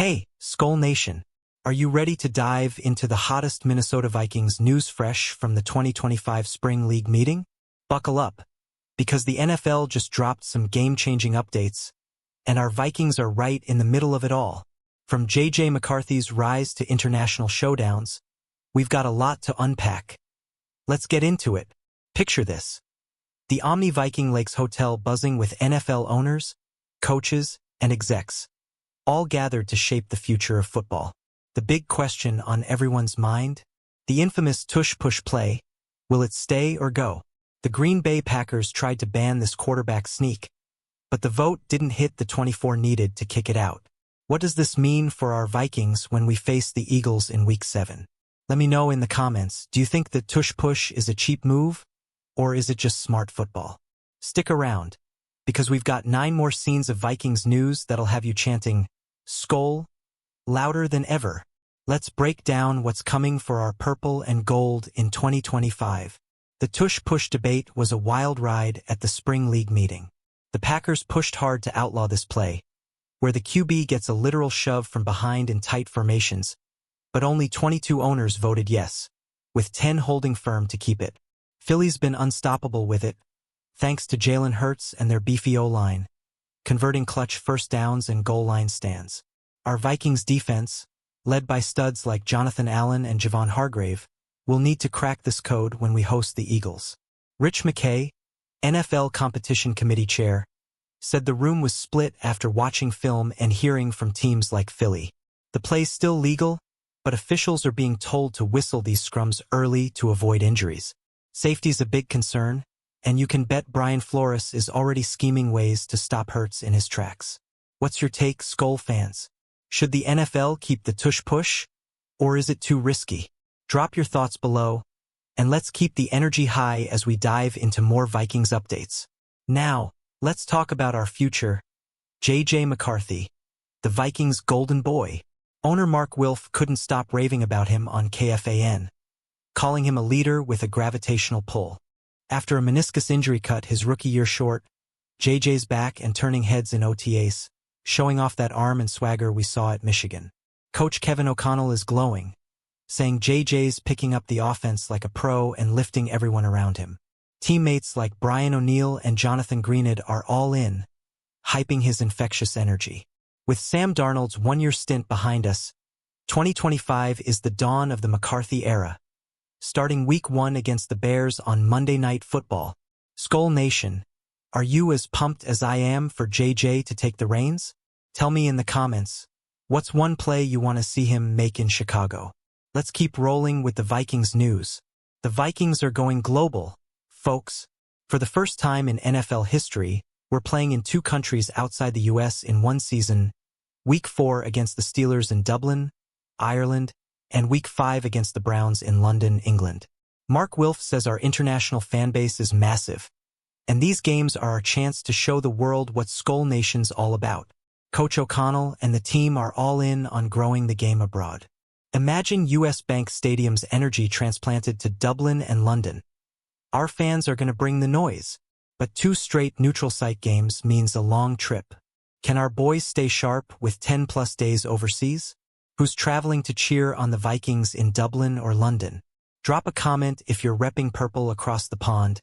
Hey, SKOL Nation! Are you ready to dive into the hottest Minnesota Vikings news fresh from the 2025 Spring League meeting? Buckle up, because the NFL just dropped some game-changing updates, and our Vikings are right in the middle of it all. From McCarthy's rise to international showdowns, we've got a lot to unpack. Let's get into it. Picture this. The Omni Viking Lakes Hotel buzzing with NFL owners, coaches, and execs, all gathered to shape the future of football. The big question on everyone's mind? The infamous Tush push play. Will it stay or go? The Green Bay Packers tried to ban this quarterback sneak, but the vote didn't hit the 24 needed to kick it out. What does this mean for our Vikings when we face the Eagles in Week 7? Let me know in the comments. Do you think the Tush push is a cheap move, or is it just smart football? Stick around, because we've got 9 more scenes of Vikings news that'll have you chanting, SKOL, louder than ever. Let's break down what's coming for our purple and gold in 2025. The Tush push debate was a wild ride at the Spring League meeting. The Packers pushed hard to outlaw this play, where the QB gets a literal shove from behind in tight formations, but only 22 owners voted yes, with 10 holding firm to keep it. Philly's been unstoppable with it, thanks to Jalen Hurts and their beefy O-line, converting clutch first downs and goal line stands. Our Vikings defense, led by studs like Jonathan Allen and Javon Hargrave, will need to crack this code when we host the Eagles. Rich McKay, NFL Competition Committee Chair, said the room was split after watching film and hearing from teams like Philly. The play's still legal, but officials are being told to whistle these scrums early to avoid injuries. Safety's a big concern, and you can bet Brian Flores is already scheming ways to stop Hurts in his tracks. What's your take, SKOL fans? Should the NFL keep the Tush push, or is it too risky? Drop your thoughts below, and let's keep the energy high as we dive into more Vikings updates. Now, let's talk about our future. McCarthy, the Vikings' golden boy. Owner Mark Wilf couldn't stop raving about him on KFAN, calling him a leader with a gravitational pull. After a meniscus injury cut his rookie year short, JJ's back and turning heads in OTAs, showing off that arm and swagger we saw at Michigan. Coach Kevin O'Connell is glowing, saying JJ's picking up the offense like a pro and lifting everyone around him. Teammates like Brian O'Neill and Jonathan Greenid are all in, hyping his infectious energy. With Sam Darnold's one-year stint behind us, 2025 is the dawn of the McCarthy era. Starting Week 1 against the Bears on Monday Night Football. SKOL Nation, are you as pumped as I am for JJ to take the reins? Tell me in the comments, what's one play you want to see him make in Chicago? Let's keep rolling with the Vikings news. The Vikings are going global, folks. For the first time in NFL history, we're playing in 2 countries outside the US in one season, Week 4 against the Steelers in Dublin, Ireland, and Week 5 against the Browns in London, England. Mark Wilf says our international fan base is massive, and these games are our chance to show the world what SKOL Nation's all about. Coach O'Connell and the team are all in on growing the game abroad. Imagine US Bank Stadium's energy transplanted to Dublin and London. Our fans are going to bring the noise, but 2 straight neutral site games means a long trip. Can our boys stay sharp with 10+ days overseas? Who's traveling to cheer on the Vikings in Dublin or London? Drop a comment if you're repping purple across the pond,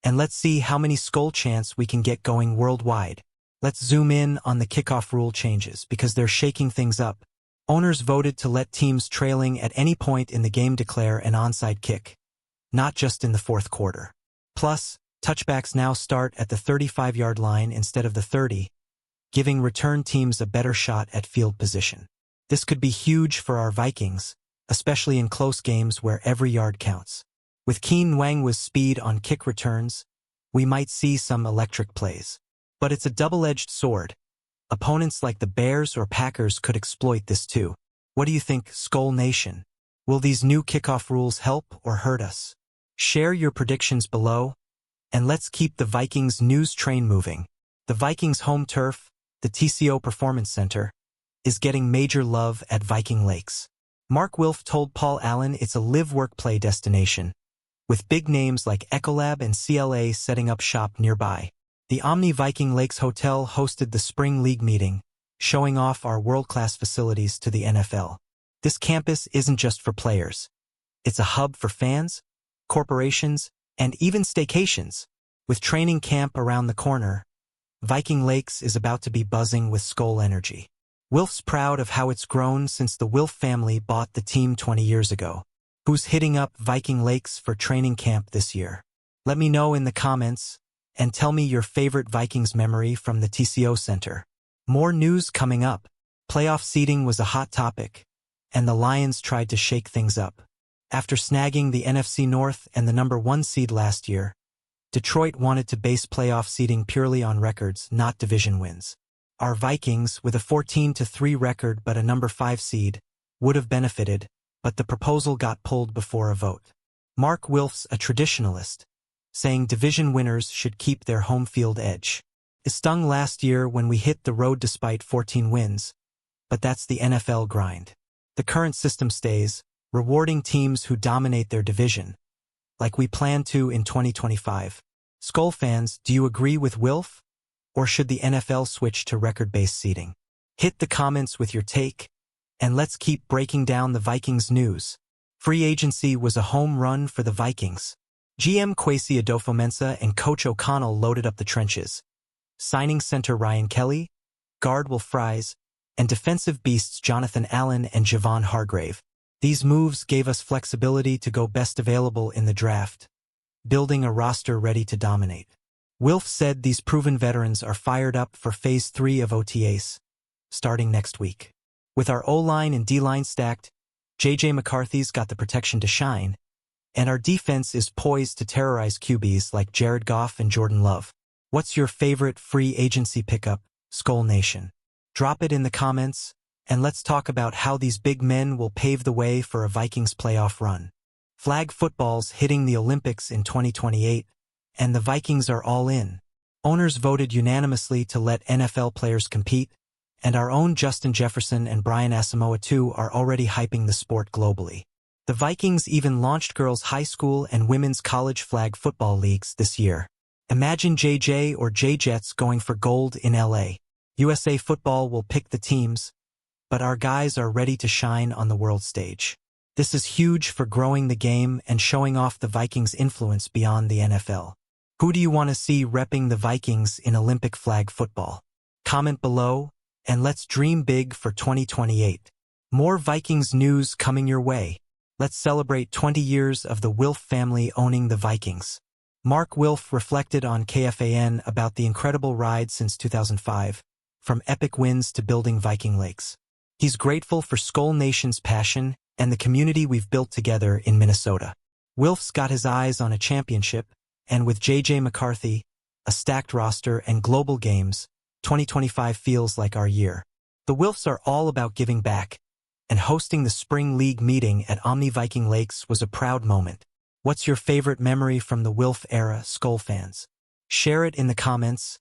and let's see how many SKOL chants we can get going worldwide. Let's zoom in on the kickoff rule changes because they're shaking things up. Owners voted to let teams trailing at any point in the game declare an onside kick, not just in the 4th quarter. Plus, touchbacks now start at the 35-yard line instead of the 30, giving return teams a better shot at field position. This could be huge for our Vikings, especially in close games where every yard counts. With Keen Nwangwa's speed on kick returns, we might see some electric plays. But it's a double-edged sword. Opponents like the Bears or Packers could exploit this too. What do you think, SKOL Nation? Will these new kickoff rules help or hurt us? Share your predictions below, and let's keep the Vikings news train moving. The Vikings' home turf, the TCO Performance Center, is getting major love at Viking Lakes. Mark Wilf told Paul Allen it's a live-work-play destination, with big names like Ecolab and CLA setting up shop nearby. The Omni Viking Lakes Hotel hosted the Spring League meeting, showing off our world-class facilities to the NFL. This campus isn't just for players. It's a hub for fans, corporations, and even staycations. With training camp around the corner, Viking Lakes is about to be buzzing with SKOL energy. Wilf's proud of how it's grown since the Wilf family bought the team 20 years ago. Who's hitting up Viking Lakes for training camp this year? Let me know in the comments, and tell me your favorite Vikings memory from the TCO Center. More news coming up. Playoff seeding was a hot topic, and the Lions tried to shake things up. After snagging the NFC North and the #1 seed last year, Detroit wanted to base playoff seeding purely on records, not division wins. Our Vikings, with a 14-3 record but a #5 seed, would have benefited, but the proposal got pulled before a vote. Mark Wilf's a traditionalist, saying division winners should keep their home field edge. It stung last year when we hit the road despite 14 wins, but that's the NFL grind. The current system stays, rewarding teams who dominate their division, like we plan to in 2025. SKOL fans, do you agree with Wilf? Or should the NFL switch to record-based seeding? Hit the comments with your take, and let's keep breaking down the Vikings news. Free agency was a home run for the Vikings. GM Kwesi Adofo-Mensah and Coach O'Connell loaded up the trenches, signing center Ryan Kelly, guard Will Fries, and defensive beasts Jonathan Allen and Javon Hargrave. These moves gave us flexibility to go best available in the draft, building a roster ready to dominate. Wilf said these proven veterans are fired up for Phase 3 of OTAs, starting next week. With our O-line and D-line stacked, JJ McCarthy's got the protection to shine, and our defense is poised to terrorize QBs like Jared Goff and Jordan Love. What's your favorite free agency pickup, SKOL Nation? Drop it in the comments, and let's talk about how these big men will pave the way for a Vikings playoff run. Flag football's hitting the Olympics in 2028, and the Vikings are all in. Owners voted unanimously to let NFL players compete, and our own Justin Jefferson and Brian Asamoah II are already hyping the sport globally. The Vikings even launched girls' high school and women's college flag football leagues this year. Imagine JJ or J-Jets going for gold in LA. USA Football will pick the teams, but our guys are ready to shine on the world stage. This is huge for growing the game and showing off the Vikings' influence beyond the NFL. Who do you want to see repping the Vikings in Olympic flag football? Comment below, and let's dream big for 2028. More Vikings news coming your way. Let's celebrate 20 years of the Wilf family owning the Vikings. Mark Wilf reflected on KFAN about the incredible ride since 2005, from epic wins to building Viking Lakes. He's grateful for SKOL Nation's passion and the community we've built together in Minnesota. Wilf's got his eyes on a championship, and with JJ McCarthy, a stacked roster, and global games, 2025 feels like our year. The Wilfs are all about giving back, and hosting the Spring League meeting at Omni Viking Lakes was a proud moment. What's your favorite memory from the Wilf era, SKOL fans? Share it in the comments,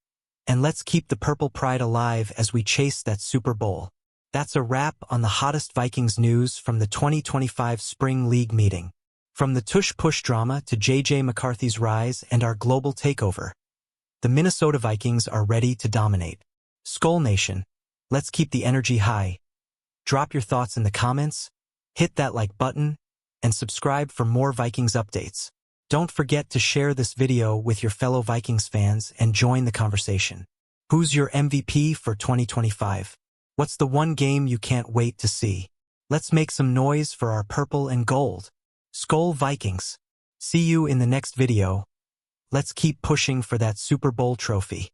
and let's keep the Purple Pride alive as we chase that Super Bowl. That's a wrap on the hottest Vikings news from the 2025 Spring League meeting. From the Tush push drama to JJ McCarthy's rise and our global takeover, the Minnesota Vikings are ready to dominate. SKOL Nation, let's keep the energy high. Drop your thoughts in the comments, hit that like button, and subscribe for more Vikings updates. Don't forget to share this video with your fellow Vikings fans and join the conversation. Who's your MVP for 2025? What's the one game you can't wait to see? Let's make some noise for our purple and gold. SKOL Vikings. See you in the next video. Let's keep pushing for that Super Bowl trophy.